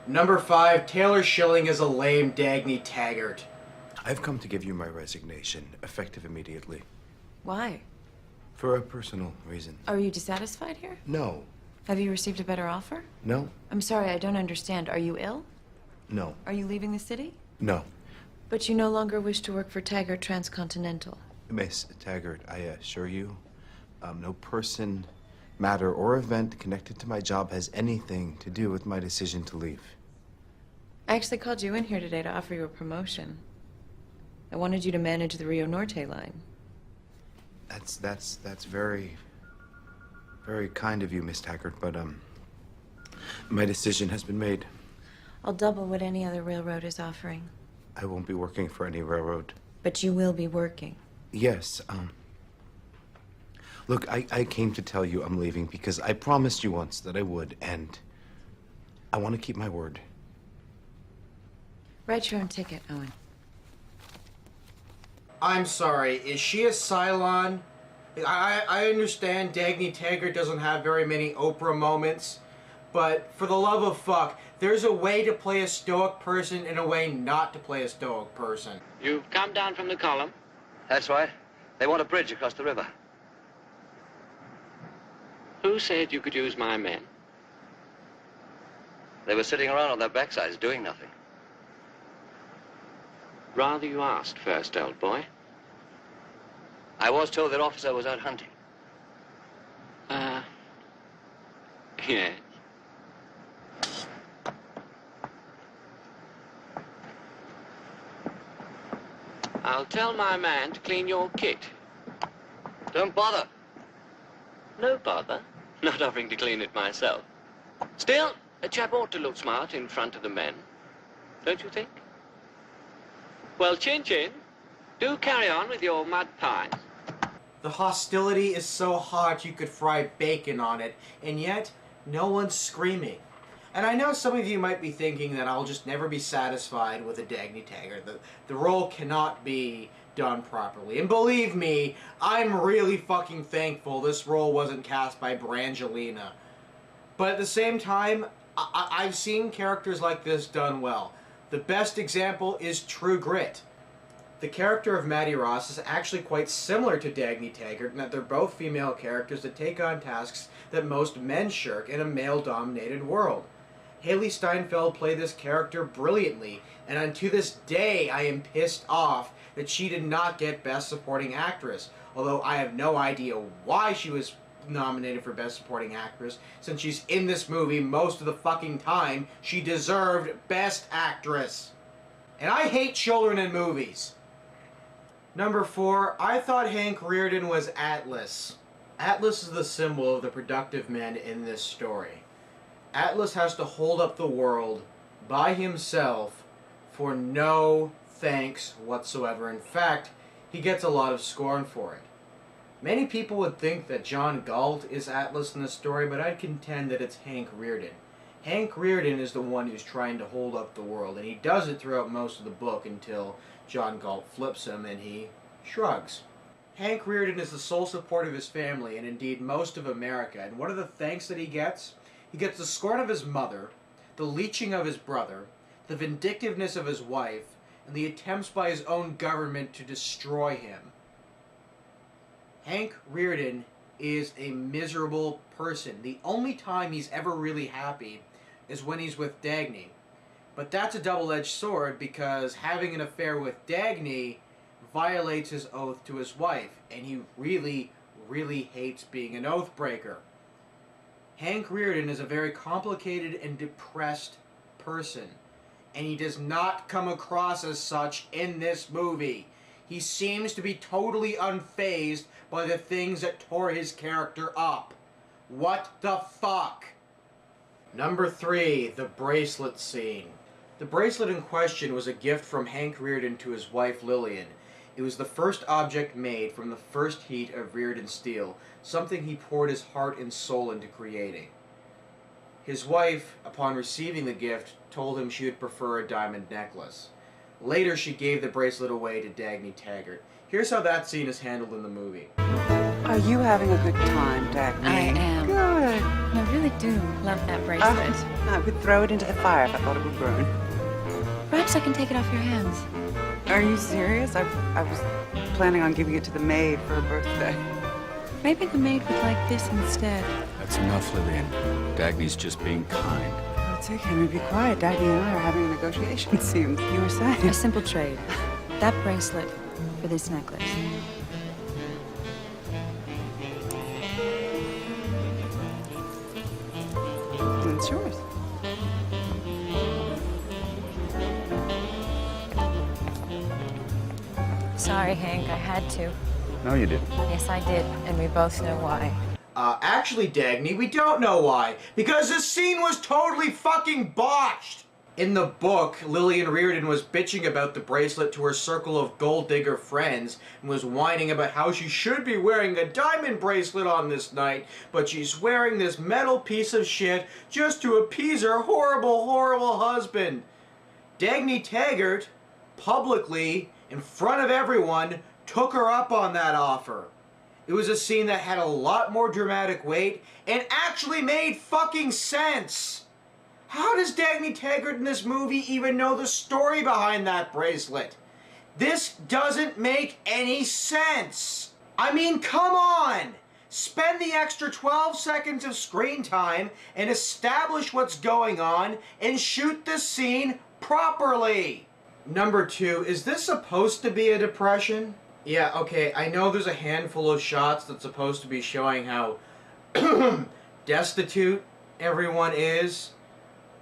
Number 5, Taylor Schilling is a lame Dagny Taggart. I've come to give you my resignation, effective immediately. Why? For a personal reason. Are you dissatisfied here? No. Have you received a better offer? No. I'm sorry, I don't understand. Are you ill? No. Are you leaving the city? No. But you no longer wish to work for Taggart Transcontinental. Miss Taggart, I assure you, no person, matter, or event connected to my job has anything to do with my decision to leave. I actually called you in here today to offer you a promotion. I wanted you to manage the Rio Norte line. That's very, very kind of you, Miss Taggart, but, my decision has been made. I'll double what any other railroad is offering. I won't be working for any railroad. But you will be working. Yes, look, I came to tell you I'm leaving because I promised you once that I would, and I want to keep my word. Write your own ticket, Owen. I'm sorry, is she a Cylon? I understand Dagny Taggart doesn't have very many Oprah moments, but for the love of fuck, there's a way to play a stoic person and a way not to play a stoic person. You've come down from the column? That's right. They want a bridge across the river. Who said you could use my men? They were sitting around on their backsides doing nothing. Rather you asked first, old boy. I was told their officer was out hunting. Yes. I'll tell my man to clean your kit. Don't bother. No bother. Not offering to clean it myself. Still, a chap ought to look smart in front of the men. Don't you think? Well, Chin Chin, do carry on with your mud pie. The hostility is so hot you could fry bacon on it, and yet no one's screaming. And I know some of you might be thinking that I'll just never be satisfied with a Dagny Taggart. The role cannot be done properly. And believe me, I'm really fucking thankful this role wasn't cast by Brangelina. But at the same time, I've seen characters like this done well. The best example is True Grit. The character of Maddie Ross is actually quite similar to Dagny Taggart in that they're both female characters that take on tasks that most men shirk in a male-dominated world. Haley Steinfeld played this character brilliantly, and unto this day I am pissed off that she did not get Best Supporting Actress, although I have no idea why she was nominated for Best Supporting Actress, since she's in this movie most of the fucking time. She deserved Best Actress. And I hate children in movies. Number 4, I thought Hank Rearden was Atlas. Atlas is the symbol of the productive men in this story. Atlas has to hold up the world by himself for no thanks whatsoever. In fact, he gets a lot of scorn for it. Many people would think that John Galt is Atlas in the story, but I'd contend that it's Hank Rearden. Hank Rearden is the one who's trying to hold up the world, and he does it throughout most of the book until John Galt flips him and he shrugs. Hank Rearden is the sole support of his family, and indeed most of America, and what are the thanks that he gets? He gets the scorn of his mother, the leeching of his brother, the vindictiveness of his wife, and the attempts by his own government to destroy him. Hank Rearden is a miserable person. The only time he's ever really happy is when he's with Dagny. But that's a double-edged sword, because having an affair with Dagny violates his oath to his wife, and he really, really hates being an oath breaker. Hank Rearden is a very complicated and depressed person, and he does not come across as such in this movie. He seems to be totally unfazed by the things that tore his character up. What the fuck? Number 3, the bracelet scene. The bracelet in question was a gift from Hank Rearden to his wife Lillian. It was the first object made from the first heat of Rearden steel, something he poured his heart and soul into creating. His wife, upon receiving the gift, told him she would prefer a diamond necklace. Later, she gave the bracelet away to Dagny Taggart. Here's how that scene is handled in the movie. Are you having a good time, Dagny? I am. Good. I really do love that bracelet. I would throw it into the fire if I thought it would burn. Perhaps I can take it off your hands. Are you serious? I was planning on giving it to the maid for her birthday. Maybe the maid would like this instead. That's enough, Lillian. Dagny's just being kind. Oh, it's okay. Maybe be quiet. Dagny and I are having a negotiation, it seems. You were saying. A simple trade. That bracelet for this necklace. It's yours. Sorry, Hank, I had to. No, you didn't. Yes, I did, and we both know why. Actually, Dagny, we don't know why. Because this scene was totally fucking botched! In the book, Lillian Reardon was bitching about the bracelet to her circle of gold digger friends and was whining about how she should be wearing a diamond bracelet on this night, but she's wearing this metal piece of shit just to appease her horrible, horrible husband. Dagny Taggart, publicly, in front of everyone, took her up on that offer. It was a scene that had a lot more dramatic weight and actually made fucking sense. How does Dagny Taggart in this movie even know the story behind that bracelet? This doesn't make any sense. I mean, come on! Spend the extra 12 seconds of screen time and establish what's going on and shoot the scene properly. Number 2, is this supposed to be a depression? Yeah, okay, I know there's a handful of shots that's supposed to be showing how destitute everyone is.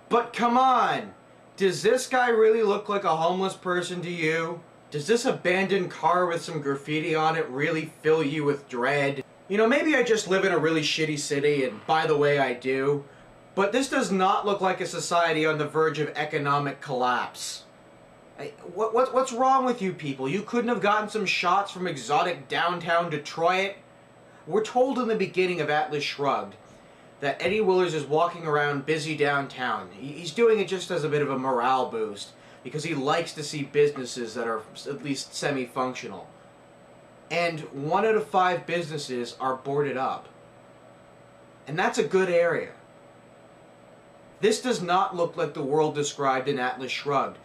But come on! Does this guy really look like a homeless person to you? Does this abandoned car with some graffiti on it really fill you with dread? You know, maybe I just live in a really shitty city, and by the way, I do. But this does not look like a society on the verge of economic collapse. What's wrong with you people? You couldn't have gotten some shots from exotic downtown Detroit? We're told in the beginning of Atlas Shrugged that Eddie Willers is walking around busy downtown. He's doing it just as a bit of a morale boost, because he likes to see businesses that are at least semi-functional. And 1 out of 5 businesses are boarded up. And that's a good area. This does not look like the world described in Atlas Shrugged.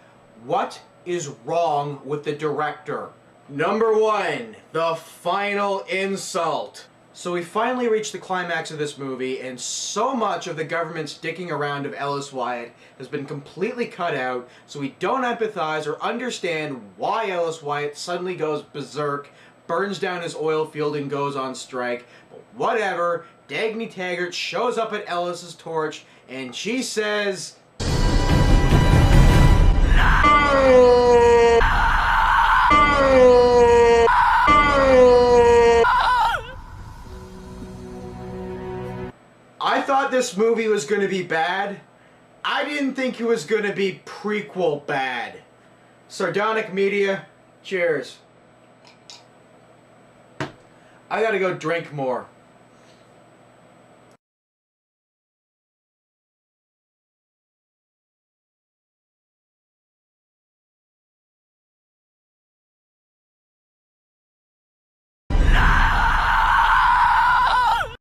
What is wrong with the director? Number 1, the final insult. So we finally reached the climax of this movie, and so much of the government's dicking around of Ellis Wyatt has been completely cut out, so we don't empathize or understand why Ellis Wyatt suddenly goes berserk, burns down his oil field, and goes on strike. But whatever, Dagny Taggart shows up at Ellis's torch, and she says... I thought this movie was going to be bad. I didn't think it was going to be prequel bad. Sardonic Media, cheers. I gotta go drink more.